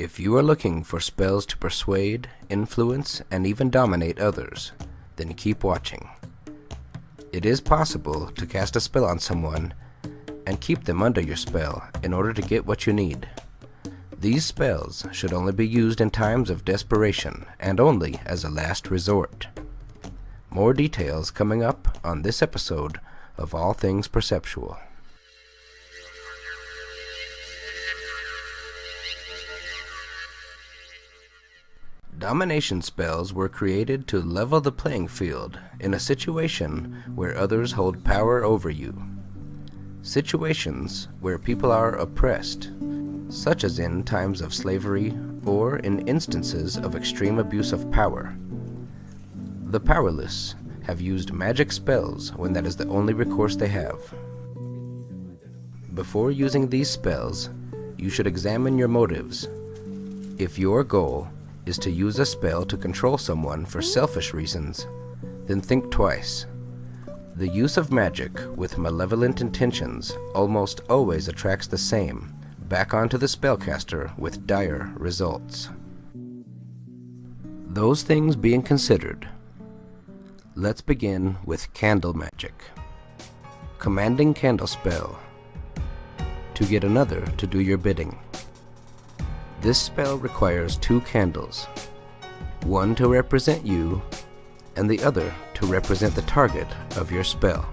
If you are looking for spells to persuade, influence, and even dominate others, then keep watching. It is possible to cast a spell on someone and keep them under your spell in order to get what you need. These spells should only be used in times of desperation and only as a last resort. More details coming up on this episode of All Things Perceptual. Domination spells were created to level the playing field in a situation where others hold power over you. Situations where people are oppressed, such as in times of slavery or in instances of extreme abuse of power. The powerless have used magic spells when that is the only recourse they have. Before using these spells, you should examine your motives. If your goal is to use a spell to control someone for selfish reasons, then think twice. The use of magic with malevolent intentions almost always attracts the same back onto the spellcaster with dire results. Those things being considered, let's begin with candle magic. Commanding candle spell. To get another to do your bidding. This spell requires 2 candles, one to represent you, and the other to represent the target of your spell.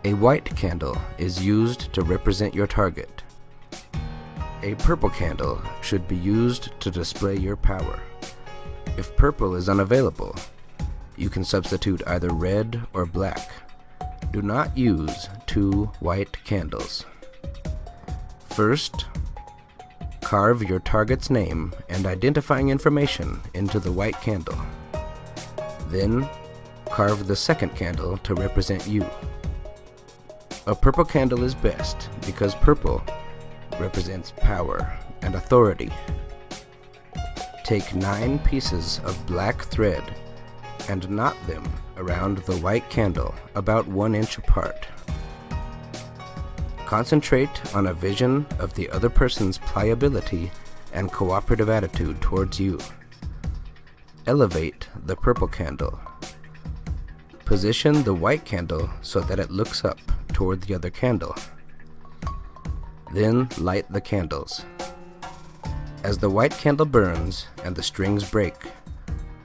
A white candle is used to represent your target. A purple candle should be used to display your power. If purple is unavailable, you can substitute either red or black. Do not use 2 white candles. First, carve your target's name and identifying information into the white candle. Then, carve the second candle to represent you. A purple candle is best because purple represents power and authority. Take 9 pieces of black thread and knot them around the white candle about 1 inch apart. Concentrate on a vision of the other person's pliability and cooperative attitude towards you. Elevate the purple candle. Position the white candle so that it looks up toward the other candle. Then light the candles. As the white candle burns and the strings break,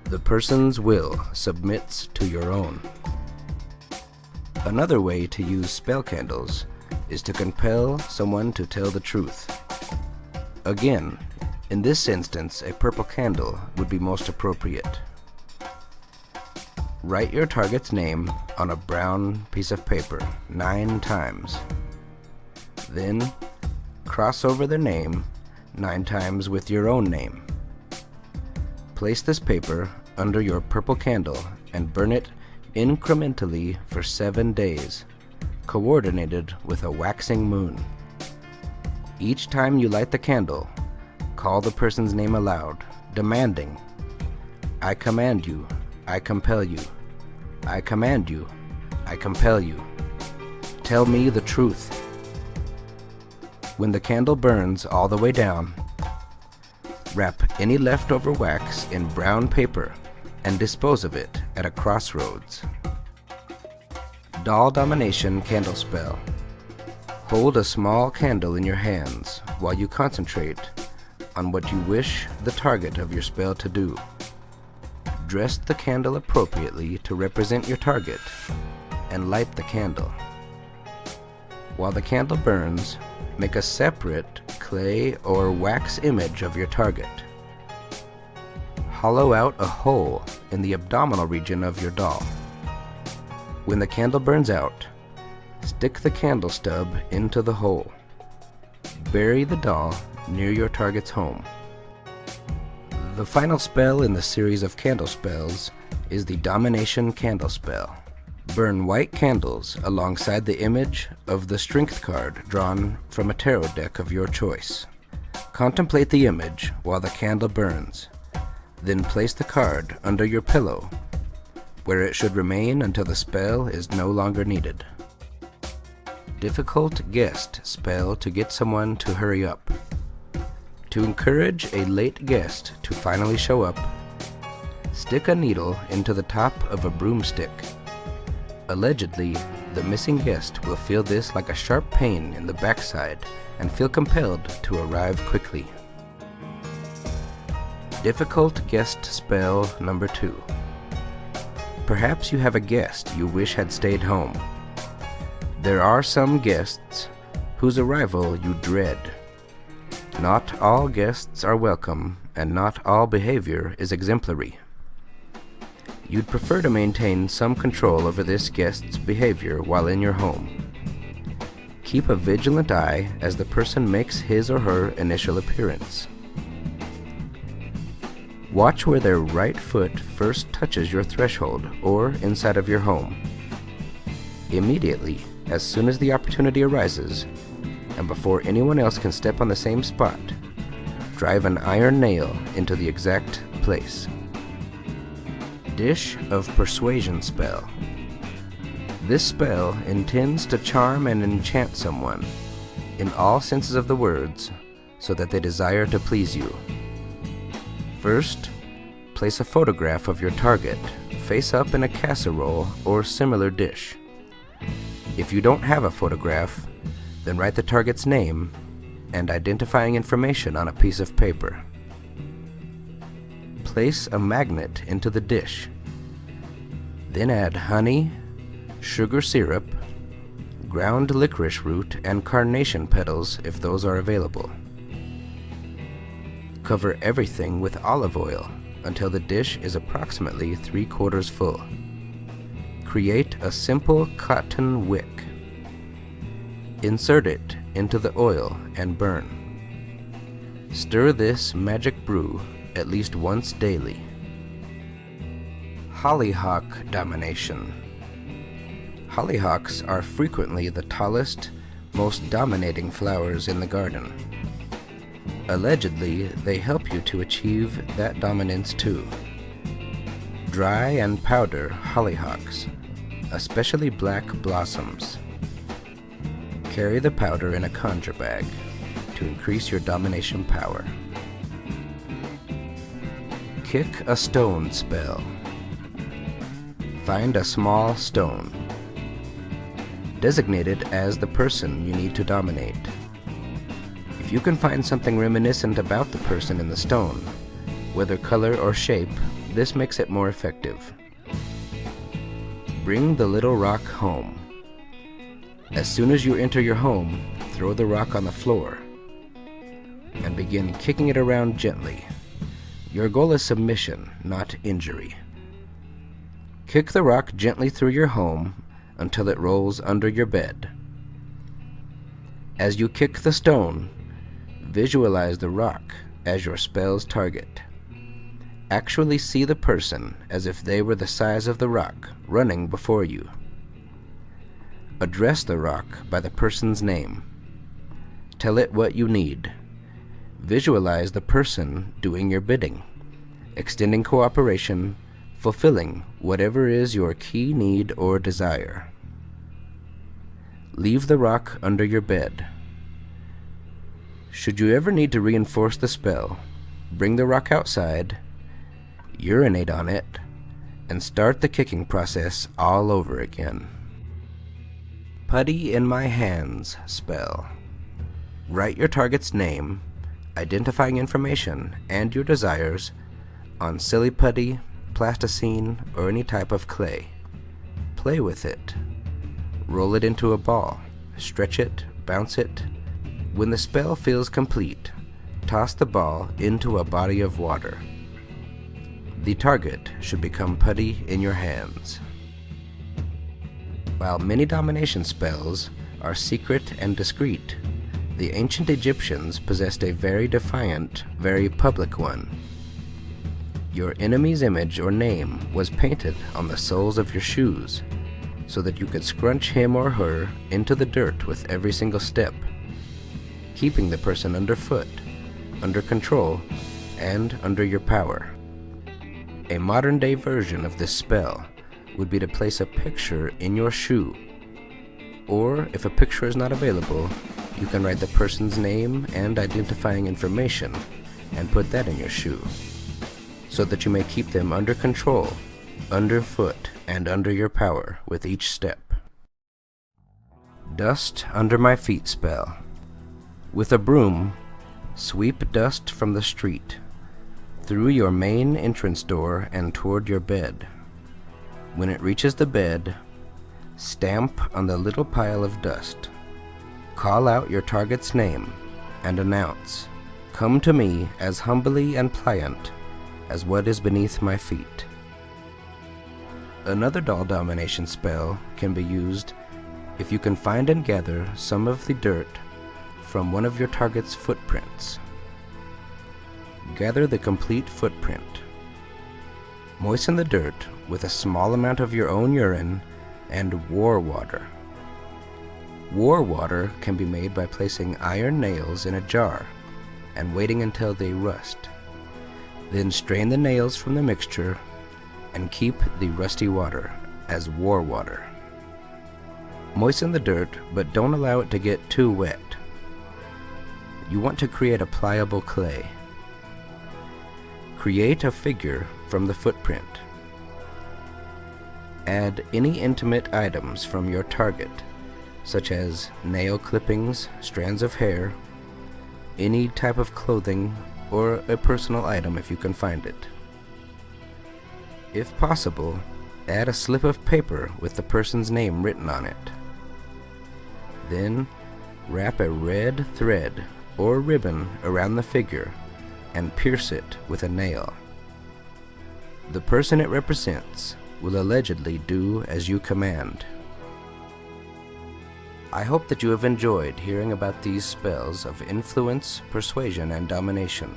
the person's will submits to your own. Another way to use spell candles is to compel someone to tell the truth. Again, in this instance, a purple candle would be most appropriate. Write your target's name on a brown piece of paper 9 times. Then, cross over their name 9 times with your own name. Place this paper under your purple candle and burn it incrementally for 7 days, coordinated with a waxing moon. Each time you light the candle, call the person's name aloud, demanding, "I command you, I compel you. I command you, I compel you. Tell me the truth." When the candle burns all the way down, wrap any leftover wax in brown paper and dispose of it at a crossroads. Doll Domination candle spell. Hold a small candle in your hands while you concentrate on what you wish the target of your spell to do. Dress the candle appropriately to represent your target and light the candle. While the candle burns, make a separate clay or wax image of your target. Hollow out a hole in the abdominal region of your doll. When the candle burns out, stick the candle stub into the hole. Bury the doll near your target's home. The final spell in the series of candle spells is the Domination candle spell. Burn white candles alongside the image of the strength card drawn from a tarot deck of your choice. Contemplate the image while the candle burns. Then place the card under your pillow, where it should remain until the spell is no longer needed. Difficult guessed spell to get someone to hurry up. To encourage a late guest to finally show up, stick a needle into the top of a broomstick. Allegedly, the missing guest will feel this like a sharp pain in the backside and feel compelled to arrive quickly. Difficult guest spell number 2. Perhaps you have a guest you wish had stayed home. There are some guests whose arrival you dread. Not all guests are welcome, and not all behavior is exemplary. You'd prefer to maintain some control over this guest's behavior while in your home. Keep a vigilant eye as the person makes his or her initial appearance. Watch where their right foot first touches your threshold or inside of your home. Immediately, as soon as the opportunity arises, and before anyone else can step on the same spot, drive an iron nail into the exact place. Dish of Persuasion Spell. This spell intends to charm and enchant someone, in all senses of the words, so that they desire to please you. First, place a photograph of your target face up in a casserole or similar dish. If you don't have a photograph, then write the target's name and identifying information on a piece of paper. Place a magnet into the dish. Then add honey, sugar syrup, ground licorice root, and carnation petals if those are available. Cover everything with olive oil until the dish is approximately 3/4 full. Create a simple cotton wick. Insert it into the oil and burn. Stir this magic brew at least once daily. Hollyhock Domination. Hollyhocks are frequently the tallest, most dominating flowers in the garden. Allegedly, they help you to achieve that dominance too. Dry and powder hollyhocks, especially black blossoms. Carry the powder in a conjure bag to increase your domination power. Kick a stone spell. Find a small stone. Designate it as the person you need to dominate. If you can find something reminiscent about the person in the stone, whether color or shape, this makes it more effective. Bring the little rock home. As soon as you enter your home, throw the rock on the floor and begin kicking it around gently. Your goal is submission, not injury. Kick the rock gently through your home until it rolls under your bed. As you kick the stone, visualize the rock as your spell's target. Actually see the person as if they were the size of the rock running before you. Address the rock by the person's name. Tell it what you need. Visualize the person doing your bidding, extending cooperation, fulfilling whatever is your key need or desire. Leave the rock under your bed. Should you ever need to reinforce the spell, bring the rock outside, urinate on it, and start the kicking process all over again. Putty in my hands spell. Write your target's name, identifying information, and your desires on silly putty, plasticine, or any type of clay. Play with it. Roll it into a ball. Stretch it, bounce it. When the spell feels complete, toss the ball into a body of water. The target should become putty in your hands. While many domination spells are secret and discreet, the ancient Egyptians possessed a very defiant, very public one. Your enemy's image or name was painted on the soles of your shoes, so that you could scrunch him or her into the dirt with every single step, keeping the person underfoot, under control, and under your power. A modern-day version of this spell would be to place a picture in your shoe, or if a picture is not available, You can write the person's name and identifying information and put that in your shoe, so that you may keep them under control, underfoot, and under your power with each step. Dust Under My Feet Spell. With a broom, sweep dust from the street, through your main entrance door and toward your bed. When it reaches the bed, stamp on the little pile of dust. Call out your target's name and announce, "Come to me as humbly and pliant as what is beneath my feet." Another Doll Domination spell can be used if you can find and gather some of the dirt from one of your target's footprints. Gather the complete footprint. Moisten the dirt with a small amount of your own urine and war water. War water can be made by placing iron nails in a jar and waiting until they rust. Then strain the nails from the mixture and keep the rusty water as war water. Moisten the dirt, but don't allow it to get too wet. You want to create a pliable clay. Create a figure from the footprint. Add any intimate items from your target, such as nail clippings, strands of hair, any type of clothing, or a personal item if you can find it. If possible, add a slip of paper with the person's name written on it. Then, wrap a red thread or ribbon around the figure and pierce it with a nail. The person it represents will allegedly do as you command. I hope that you have enjoyed hearing about these spells of influence, persuasion, and domination.